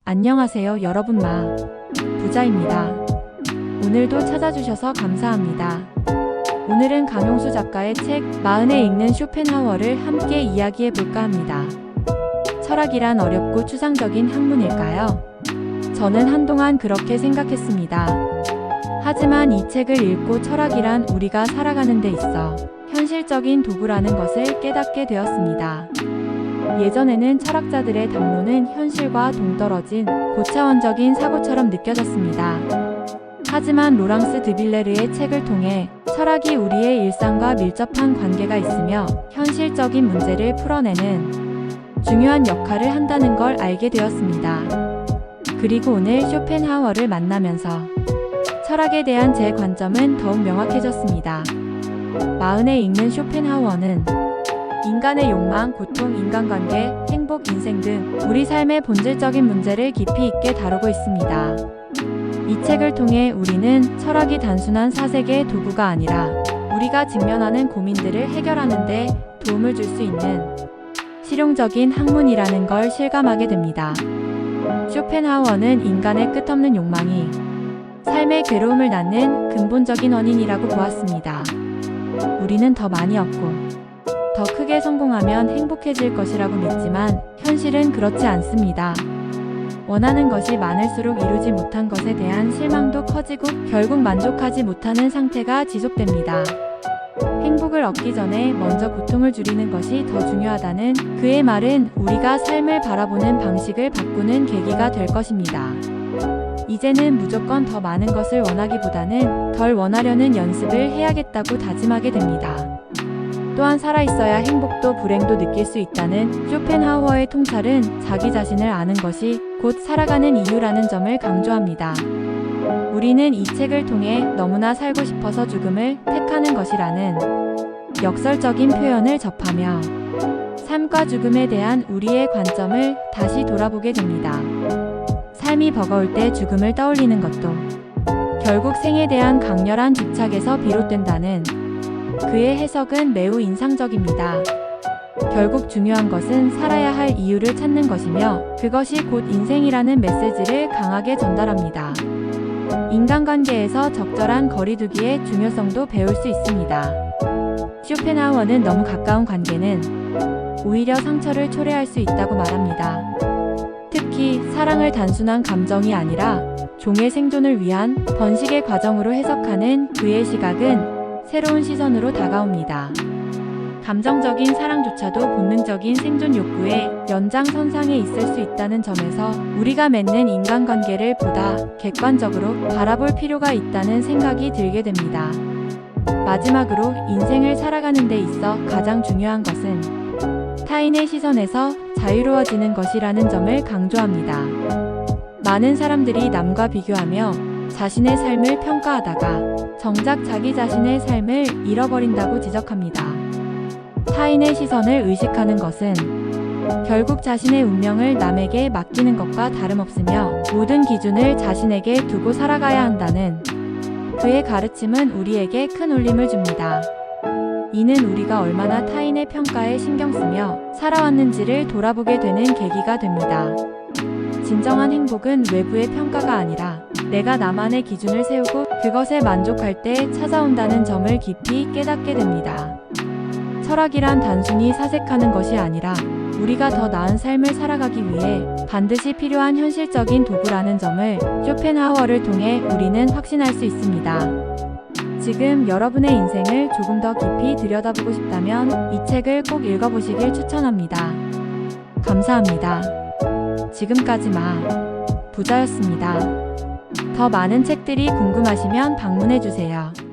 안녕하세요 여러분 부자입니다. 오늘도 찾아주셔서 감사합니다. 오늘은 강용수 작가의 책 마흔에 읽는 쇼펜하우어를 함께 이야기해볼까 합니다. 철학이란 어렵고 추상적인 학문일까요? 저는 한동안 그렇게 생각했습니다. 하지만 이 책을 읽고 철학이란 우리가 살아가는 데 있어 현실적인 도구라는 것을 깨닫게 되었습니다. 예전에는 철학자들의 담론은 현실과 동떨어진 고차원적인 사고처럼 느껴졌습니다. 하지만 로랑스 드빌레르의 책을 통해 철학이 우리의 일상과 밀접한 관계가 있으며 현실적인 문제를 풀어내는 중요한 역할을 한다는 걸 알게 되었습니다. 그리고 오늘 쇼펜하우어를 만나면서 철학에 대한 제 관점은 더욱 명확해졌습니다. 마흔에 읽는 쇼펜하우어는 인간의 욕망, 고통, 인간관계, 행복, 인생 등 우리 삶의 본질적인 문제를 깊이 있게 다루고 있습니다. 이 책을 통해 우리는 철학이 단순한 사색의 도구가 아니라 우리가 직면하는 고민들을 해결하는 데 도움을 줄 수 있는 실용적인 학문이라는 걸 실감하게 됩니다. 쇼펜하우어는 인간의 끝없는 욕망이 삶의 괴로움을 낳는 근본적인 원인이라고 보았습니다. 우리는 더 많이 얻고 더 크게 성공하면 행복해질 것이라고 믿지만 현실은 그렇지 않습니다. 원하는 것이 많을수록 이루지 못한 것에 대한 실망도 커지고 결국 만족하지 못하는 상태가 지속됩니다. 행복을 얻기 전에 먼저 고통을 줄이는 것이 더 중요하다는 그의 말은 우리가 삶을 바라보는 방식을 바꾸는 계기가 될 것입니다. 이제는 무조건 더 많은 것을 원하기보다는 덜 원하려는 연습을 해야겠다고 다짐하게 됩니다. 또한 살아있어야 행복도 불행도 느낄 수 있다는 쇼펜하우어의 통찰은 자기 자신을 아는 것이 곧 살아가는 이유라는 점을 강조합니다. 우리는 이 책을 통해 너무나 살고 싶어서 죽음을 택하는 것이라는 역설적인 표현을 접하며 삶과 죽음에 대한 우리의 관점을 다시 돌아보게 됩니다. 삶이 버거울 때 죽음을 떠올리는 것도 결국 생에 대한 강렬한 집착에서 비롯된다는 그의 해석은 매우 인상적입니다. 결국 중요한 것은 살아야 할 이유를 찾는 것이며 그것이 곧 인생이라는 메시지를 강하게 전달합니다. 인간관계에서 적절한 거리두기의 중요성도 배울 수 있습니다. 쇼펜하우어는 너무 가까운 관계는 오히려 상처를 초래할 수 있다고 말합니다. 특히 사랑을 단순한 감정이 아니라 종의 생존을 위한 번식의 과정으로 해석하는 그의 시각은 새로운 시선으로 다가옵니다. 감정적인 사랑조차도 본능적인 생존 욕구의 연장선상에 있을 수 있다는 점에서 우리가 맺는 인간관계를 보다 객관적으로 바라볼 필요가 있다는 생각이 들게 됩니다. 마지막으로 인생을 살아가는 데 있어 가장 중요한 것은 타인의 시선에서 자유로워지는 것이라는 점을 강조합니다. 많은 사람들이 남과 비교하며 자신의 삶을 평가하다가 정작 자기 자신의 삶을 잃어버린다고 지적합니다. 타인의 시선을 의식하는 것은 결국 자신의 운명을 남에게 맡기는 것과 다름없으며 모든 기준을 자신에게 두고 살아가야 한다는 그의 가르침은 우리에게 큰 울림을 줍니다. 이는 우리가 얼마나 타인의 평가에 신경 쓰며 살아왔는지를 돌아보게 되는 계기가 됩니다. 진정한 행복은 외부의 평가가 아니라 내가 나만의 기준을 세우고 그것에 만족할 때 찾아온다는 점을 깊이 깨닫게 됩니다. 철학이란 단순히 사색하는 것이 아니라 우리가 더 나은 삶을 살아가기 위해 반드시 필요한 현실적인 도구라는 점을 쇼펜하우어를 통해 우리는 확신할 수 있습니다. 지금 여러분의 인생을 조금 더 깊이 들여다보고 싶다면 이 책을 꼭 읽어보시길 추천합니다. 감사합니다. 지금까지 부자였습니다. 더 많은 책들이 궁금하시면 방문해주세요.